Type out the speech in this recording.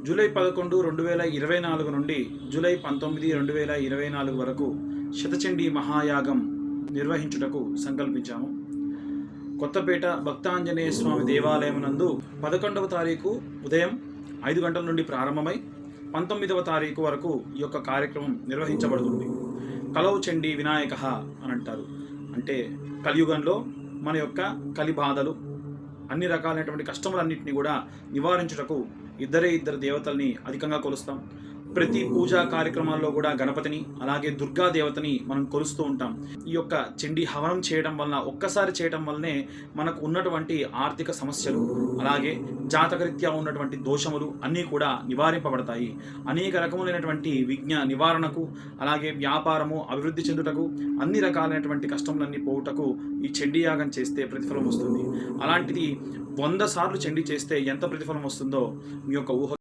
July 11, 2024 నుండి July 19, 2024 వరకు శతచండీ మహాయాగం నిర్వహించుటకు సంకల్పించాము. కొత్తపేట భక్తాంజనేయ స్వామి దేవాలయం నందు 11వ తారీఖు ఉదయం 5 గంటల నుండి ప్రారంభమై 19వ తారీఖు వరకు ఈ యొక్క కార్యక్రమం నిర్వహించబడుతుంది. కలౌ చండీ వినాయక అని అంటారు. అంటే కలియుగంలో మన యొక్క కలి బాధలు, అన్ని రకాలైనటువంటి కష్టములన్నింటినీ కూడా నివారించుటకు ఇద్దరు దేవతల్ని అధికంగా కొలుస్తాం. ప్రతి పూజా కార్యక్రమాల్లో కూడా గణపతిని, అలాగే దుర్గా దేవతని మనం కొలుస్తూ ఉంటాం. ఈ యొక్క చండీ హవనం చేయడం వలన, ఒక్కసారి చేయడం వల్లనే మనకు ఉన్నటువంటి ఆర్థిక సమస్యలు, అలాగే జాతకరీత్యా ఉన్నటువంటి దోషములు అన్నీ కూడా నివారింపబడతాయి. అనేక రకములైనటువంటి విఘ్న నివారణకు, అలాగే వ్యాపారము అభివృద్ధి చెందుటకు, అన్ని రకాలైనటువంటి కష్టములన్నీ పోవుటకు ఈ చండీ యాగం చేస్తే ప్రతిఫలం వస్తుంది. అలాంటిది 100 సార్లు చండీ చేస్తే ఎంత ప్రతిఫలం వస్తుందో మీ యొక్క ఊహ